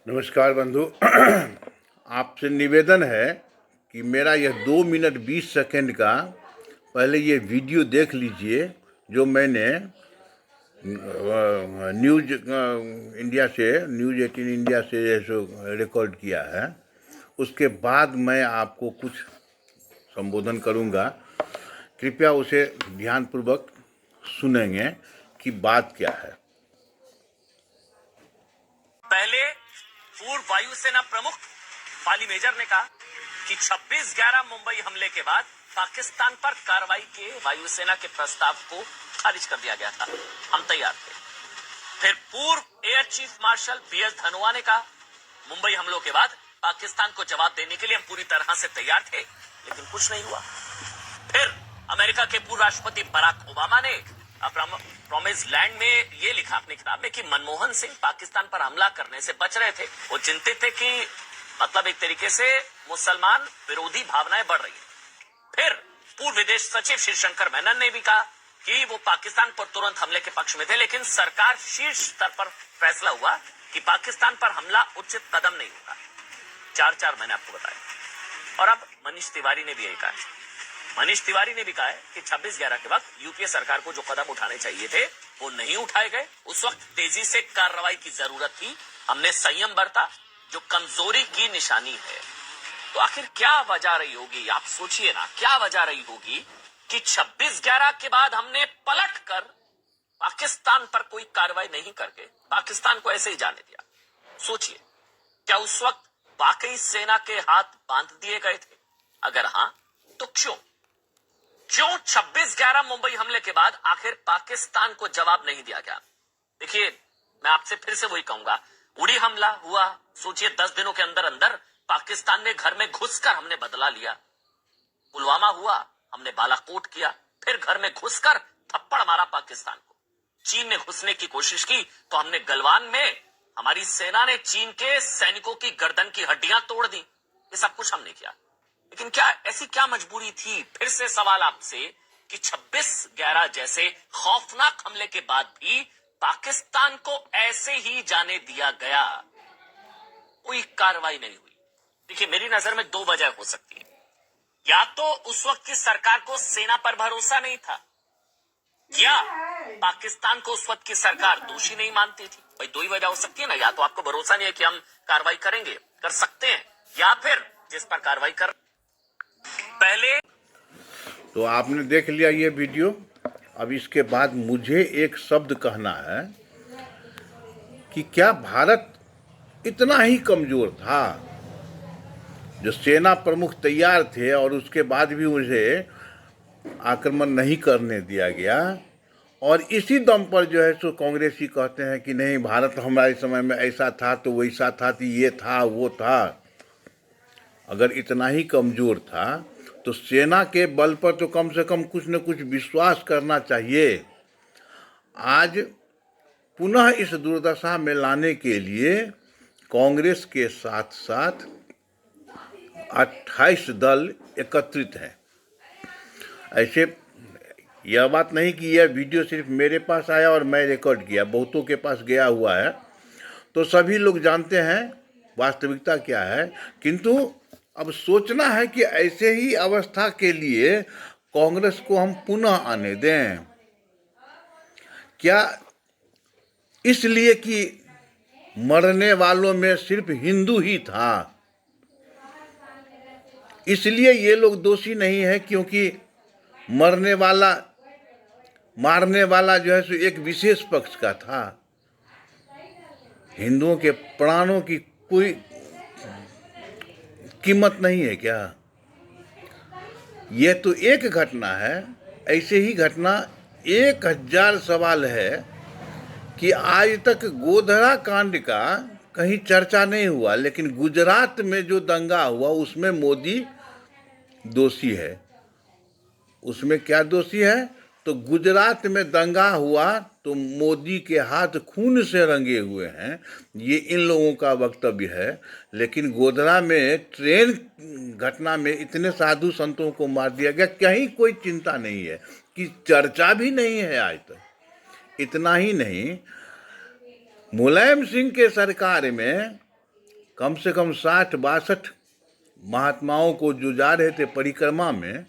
नमस्कार बंधु। आपसे निवेदन है कि मेरा यह 2 मिनट 20 सेकंड का पहले ये वीडियो देख लीजिए जो मैंने न्यूज़ 18 इंडिया से जो रिकॉर्ड किया है। उसके बाद मैं आपको कुछ संबोधन करूंगा। कृपया उसे ध्यानपूर्वक सुनेंगे कि बात क्या है। पहले पूर्व वायुसेना प्रमुख पाली मेजर ने कहा कि 26/11 मुंबई हमले के बाद पाकिस्तान पर कार्रवाई के वायुसेना के प्रस्ताव को खारिज कर दिया गया था। हम तैयार थे। फिर पूर्व air chief marshal BS Dhanoa ने कहा मुंबई हमलों के बाद पाकिस्तान को जवाब देने के लिए हम पूरी तरह से तैयार थे, लेकिन कुछ नहीं हुआ। फिर अमेरिका के पूर्व राष्ट्रपति बराक ओबामा ने प्रॉमिस लैंड में ये लिखा अपनी किताब में कि मनमोहन सिंह पाकिस्तान पर हमला करने से बच रहे थे। वो चिंतित थे कि मतलब एक तरीके से मुसलमान विरोधी भावनाएं बढ़ रही है। फिर पूर्व विदेश सचिव श्री शंकर मेनन ने भी कहा कि वो पाकिस्तान पर तुरंत हमले के पक्ष में थे, लेकिन सरकार शीर्ष स्तर पर फैसला हुआ कि पाकिस्तान पर हमला उचित कदम नहीं होगा। 4 मैंने आपको बताया। और अब मनीष तिवारी ने भी यही कहा है। मनीष तिवारी ने भी कहा है कि 26/11 के वक्त यूपीए सरकार को जो कदम उठाने चाहिए थे वो नहीं उठाए गए। उस वक्त तेजी से कार्रवाई की जरूरत थी। हमने संयम बरता, जो कमजोरी की निशानी है। तो आखिर क्या वजह रही होगी? आप सोचिए ना, क्या वजह रही होगी कि 26/11 के बाद हमने पलट कर पाकिस्तान पर कोई कार्रवाई नहीं करके पाकिस्तान को ऐसे ही जाने दिया। सोचिए, क्या उस वक्त वाकई सेना के हाथ बांध दिए गए थे? अगर हां, तो क्यों 26/11 मुंबई हमले के बाद आखिर पाकिस्तान को जवाब नहीं दिया गया? देखिए, मैं आपसे फिर से वही कहूंगा, उड़ी हमला हुआ, सोचिए 10 दिनों के अंदर अंदर पाकिस्तान में घर में घुसकर हमने बदला लिया। पुलवामा हुआ, हमने बालाकोट किया, फिर घर में घुसकर थप्पड़ मारा पाकिस्तान को। चीन ने घुसने की कोशिश की तो हमने गलवान में हमारी सेना ने चीन के सैनिकों की गर्दन की हड्डियां तोड़ दी। ये सब कुछ हमने किया, लेकिन क्या ऐसी क्या मजबूरी थी? फिर से सवाल आपसे कि 26/11 जैसे खौफनाक हमले के बाद भी पाकिस्तान को ऐसे ही जाने दिया गया, कोई कार्रवाई नहीं हुई। देखिए, मेरी नजर में 2 वजह हो सकती है। या तो उस वक्त की सरकार को सेना पर भरोसा नहीं था, या पाकिस्तान को उस वक्त की सरकार दोषी नहीं मानती थी। भाई 2 ही वजह हो सकती है ना। या तो आपको भरोसा नहीं है कि हम कार्रवाई करेंगे, कर सकते हैं, या फिर जिस पर कार्रवाई कर पहले। तो आपने देख लिया ये वीडियो। अब इसके बाद मुझे एक शब्द कहना है कि क्या भारत इतना ही कमजोर था? जो सेना प्रमुख तैयार थे और उसके बाद भी उसे आक्रमण नहीं करने दिया गया, और इसी दम पर जो है सो कांग्रेसी कहते हैं कि नहीं, भारत हमारे समय में ऐसा था तो वैसा था, तो ये था वो था। अगर इतना ही कमजोर था तो सेना के बल पर तो कम से कम कुछ न कुछ विश्वास करना चाहिए। आज पुनः इस दुर्दशा में लाने के लिए कांग्रेस के साथ साथ 28 दल एकत्रित हैं। ऐसे यह बात नहीं कि यह वीडियो सिर्फ मेरे पास आया और मैं रिकॉर्ड किया, बहुतों के पास गया हुआ है, तो सभी लोग जानते हैं वास्तविकता क्या है। किंतु अब सोचना है कि ऐसे ही अवस्था के लिए कांग्रेस को हम पुनः आने दें। क्या इसलिए कि मरने वालों में सिर्फ हिंदू ही था, इसलिए ये लोग दोषी नहीं है? क्योंकि मारने वाला जो है सो एक विशेष पक्ष का था। हिंदुओं के प्राणों की कोई कीमत नहीं है क्या? यह तो एक घटना है। ऐसे ही घटना 1000 सवाल है कि आज तक गोधरा कांड का कहीं चर्चा नहीं हुआ, लेकिन गुजरात में जो दंगा हुआ उसमें मोदी दोषी है। उसमें क्या दोषी है? तो गुजरात में दंगा हुआ तो मोदी के हाथ खून से रंगे हुए हैं, ये इन लोगों का वक्तव्य है। लेकिन गोधरा में ट्रेन घटना में इतने साधु संतों को मार दिया गया, कहीं कोई चिंता नहीं है, कि चर्चा भी नहीं है आज तक। इतना ही नहीं, मुलायम सिंह के सरकार में कम से कम 60-62 महात्माओं को जो जा रहे थे परिक्रमा में,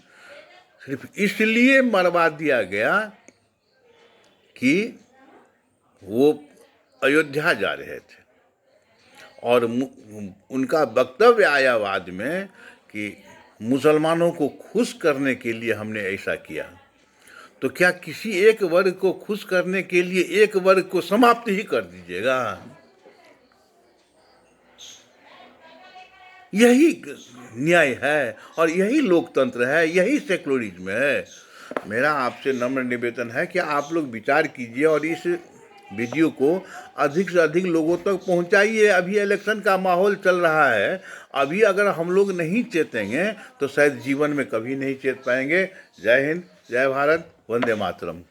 सिर्फ इसलिए मरवा दिया गया कि वो अयोध्या जा रहे थे। और उनका वक्तव्य आया बाद में कि मुसलमानों को खुश करने के लिए हमने ऐसा किया। तो क्या किसी एक वर्ग को खुश करने के लिए एक वर्ग को समाप्त ही कर दीजिएगा? यही न्याय है और यही लोकतंत्र है, यही सेक्युलरिज्म है। मेरा आपसे नम्र निवेदन है कि आप लोग विचार कीजिए और इस वीडियो को अधिक से अधिक लोगों तक पहुंचाइए। अभी इलेक्शन का माहौल चल रहा है, अभी अगर हम लोग नहीं चेतेंगे तो शायद जीवन में कभी नहीं चेत पाएंगे। जय हिंद, जय भारत, वंदे मातरम।